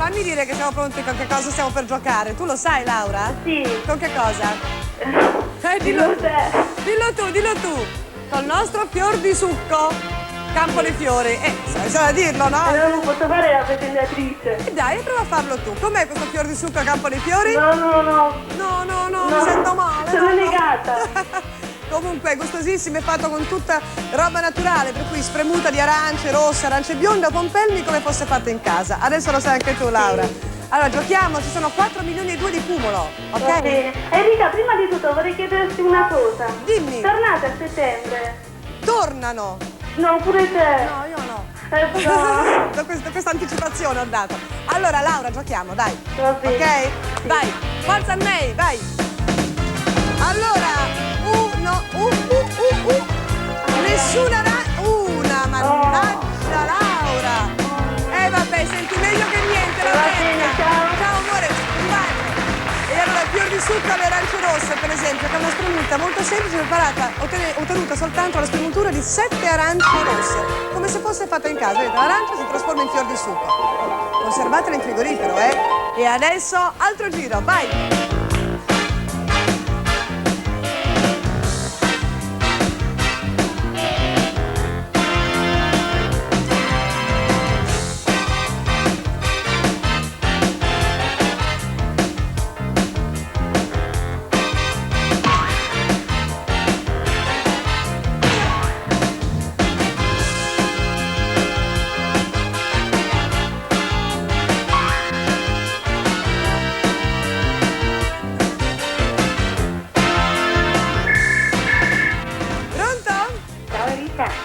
fammi dire che siamo pronti con che cosa stiamo per giocare. Tu lo sai, Laura? Sì. Con che cosa? Dillo te. Dillo tu. Col nostro fior di succo. Campo dei Fiori. Sai da dirlo, no? Non posso fare la presentatrice. Dai, prova a farlo tu. Com'è questo fior di succo a Campo dei Fiori? No, mi sento male. Sono negata. Comunque è gustosissimo, è fatto con tutta roba naturale, per cui spremuta di arance rosse, arance bionde, pompelmi come fosse fatto in casa. Adesso lo sai anche tu, Laura. Sì. Allora giochiamo, ci sono 4 milioni e 2 di cumulo, ok? Va bene. Enrica, prima di tutto vorrei chiederti una cosa. Dimmi. Tornate a settembre. Tornano. No, pure te. No, io no. No. Questa anticipazione ho dato. Allora Laura, giochiamo, dai. Va bene. Ok? Vai, forza a me, vai. Allora, nessuna una, mannaggia Laura. Vabbè, senti, meglio che niente, la bene, ciao amore, vai. E allora il fior di succo alle arance rosse, per esempio, che è una spremuta molto semplice, preparata, ottenuta soltanto la spremutura di 7 arance rosse, come se fosse fatta in casa. Vedete, l'arancia si trasforma in fior di succo. Conservatela in frigorifero, E adesso altro giro, vai.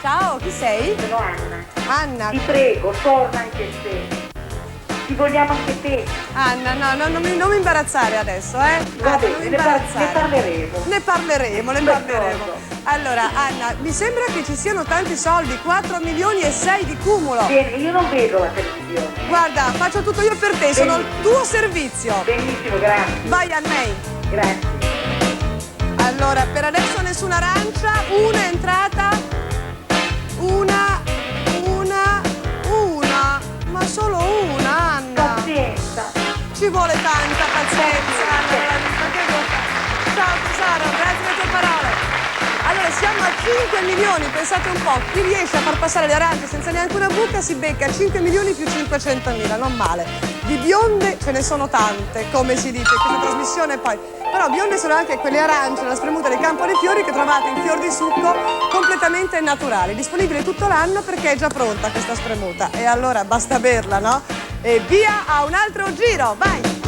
Ciao, chi sei? Sono Anna. Anna. Ti prego, torna anche te. Ti vogliamo anche te. Anna, no, non mi imbarazzare adesso, Va bene, non mi imbarazzare. ne parleremo. Ne parleremo. Allora, Anna, mi sembra che ci siano tanti soldi, 4 milioni e 6 di cumulo. Bene, io non vedo la televisione. Guarda, faccio tutto io per te, sono il tuo servizio. Benissimo, grazie. Vai a me. Grazie. Allora, per adesso nessuna arancia, una entrata. Una, ma solo una, Anna. Pazienza. Ci vuole tanta pazienza, Ciao tesoro, grazie per le tue parole. Allora, siamo a 5 milioni, pensate un po', chi riesce a far passare le arance senza neanche una buca si becca 5 milioni più 500.000, non male. Di bionde ce ne sono tante, come si dice in questa trasmissione poi. Però bionde sono anche quelle arance nella spremuta del Campo dei Fiori che trovate in fior di succo completamente naturali, disponibile tutto l'anno perché è già pronta questa spremuta. E allora basta berla, no? E via a un altro giro, vai!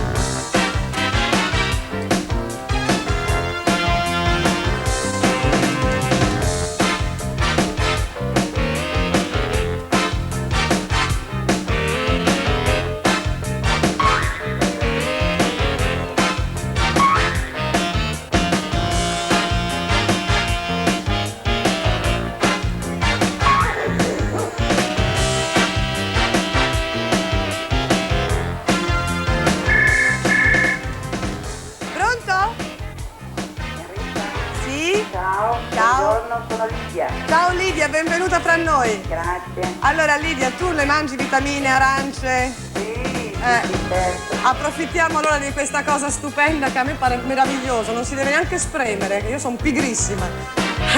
Sono Lidia. Ciao Lidia, benvenuta fra noi. Grazie. Allora Lidia, tu le mangi vitamine, arance? Sì, certo. Approfittiamo allora di questa cosa stupenda che a me pare meraviglioso, non si deve neanche spremere, che io sono pigrissima.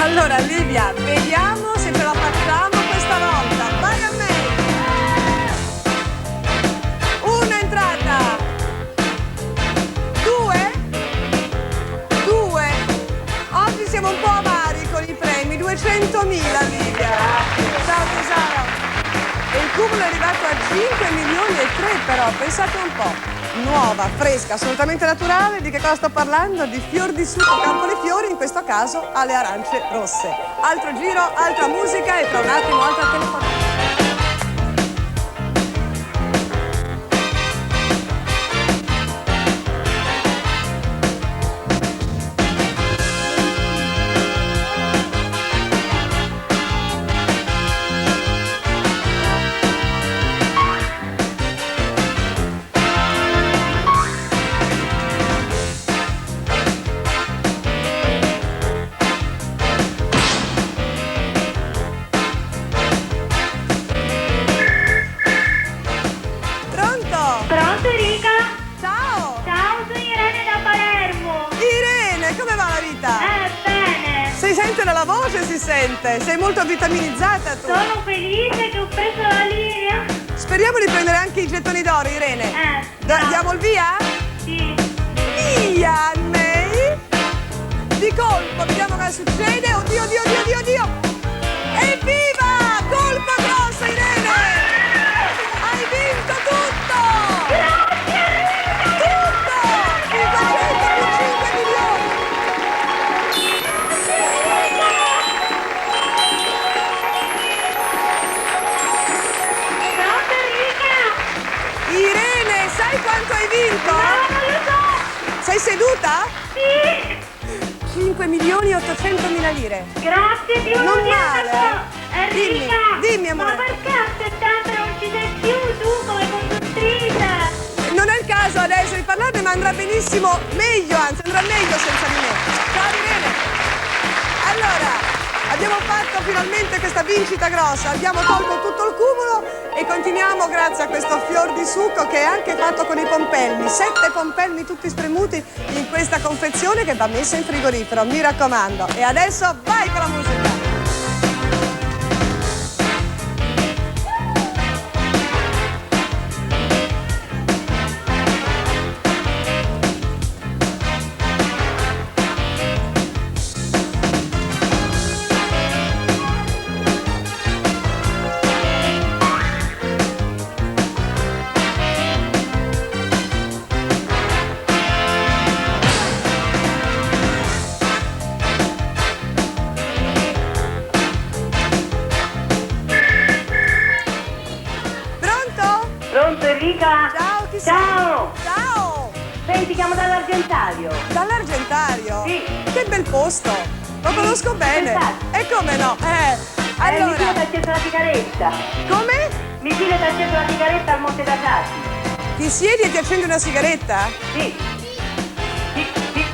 Allora Lidia, vediamo se ce la facciamo questa volta. Vai a me! Una entrata. Due. Oggi siamo un po' avari con i premi, 200.000 Lidia. Ciao tesoro. E il cumulo è arrivato a 5 milioni e 3 però, pensate un po'. Nuova, fresca, assolutamente naturale. Di che cosa sto parlando? Di fior di succo Campo dei Fiori, in questo caso alle arance rosse. Altro giro, altra musica e tra un attimo altra telefonata. Pronto Enrica? Ciao! Ciao, sono Irene da Palermo. Irene, come va la vita? Bene. Si sente dalla voce, si sente. Sei molto vitaminizzata tu. Sono felice che ho preso la linea. Speriamo di prendere anche i gettoni d'oro, Irene. No. Diamo il via? Sì. Via, Annei! Di colpo, vediamo cosa succede. Oddio, oddio, oddio, oddio, oddio! Evviva! Colpa grossa, Irene! Hai vinto tutto! Grazie Enrica! Tutto! 500 più 5 milioni! Pronto Enrica? Irene, sai quanto hai vinto? No, non lo so. Sei seduta? Sì. 5 milioni e 800 mila lire. Grazie, ti Non volevo dire male. una cosa. Enrica, Dimmi, amore. ma perché a 70 non ci sei più tu come conduttrice? Non è il caso adesso di parlarne, ma andrà benissimo, meglio, anzi andrà meglio senza di me. Ciao Irene! Allora, abbiamo fatto finalmente questa vincita grossa, abbiamo tolto tutto il cumulo e continuiamo grazie a questo fior di succo che è anche fatto con i pompelmi. 7 pompelmi tutti spremuti in questa confezione che va messa in frigorifero, mi raccomando. E adesso vai con la musica! Pronto? Pronto Enrica? Ciao, chi Ciao! sei? Ciao! Senti, chiamo dall'Argentario. Dall'Argentario? Sì. Che bel posto! Lo conosco bene! esatto. E come no? Mi filo Allora, ti ha acceso la sigaretta. come? Mi filo ti ha acceso la sigaretta al Monte d'Asati. Ti siedi e ti accendi una sigaretta? Sì. Sì, sì.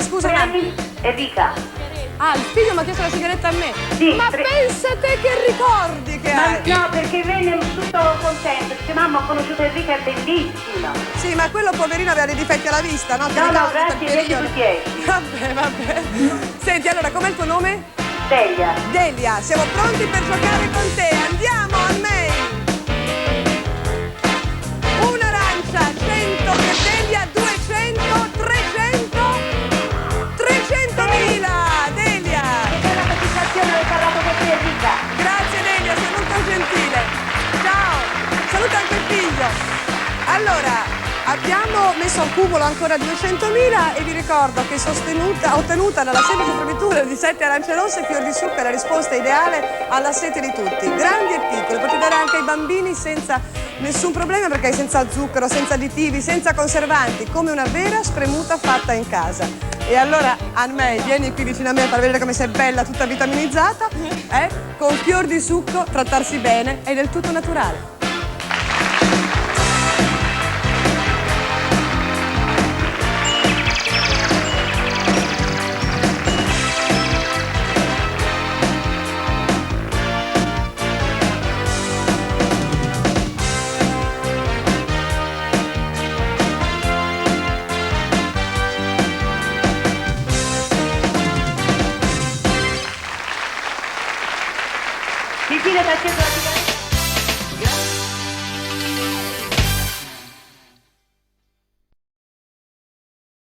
Scusa un attimo. Enrica. Ah, il figlio mi ha chiesto la sigaretta a me. Sì, Ma pensa te che ricordi che Ma hai! no, perché venne tutto contento. Dice, mamma, ho conosciuto Enrica, è bellissima. Sì, ma quello poverino aveva dei difetti alla vista, no? Ti No, no, ricordi quel grazie, vedi periodo? tu chiedi. Vabbè, vabbè. Senti, allora, com'è il tuo nome? Delia. Delia, siamo pronti per giocare con te. Andiamo a me. Un'arancia, 100 per Delia, 200, 300, 300.000. Delia. Che bella soddisfazione aver parlato con te, Enrica. Grazie Delia, sei molto gentile. Ciao. Saluta anche il figlio. Allora, abbiamo messo al cumulo ancora 200.000 e vi ricordo che ottenuta dalla semplice fornitura di 7 arance rosse e fior di succo è la risposta ideale alla sete di tutti, grandi e piccoli. Potete dare anche ai bambini senza nessun problema perché è senza zucchero, senza additivi, senza conservanti, come una vera spremuta fatta in casa. E allora, Anmei, vieni qui vicino a me per vedere come sei bella, tutta vitaminizzata, con fior di succo, trattarsi bene, è del tutto naturale. Mi filo ti ha acceso la sigaretta.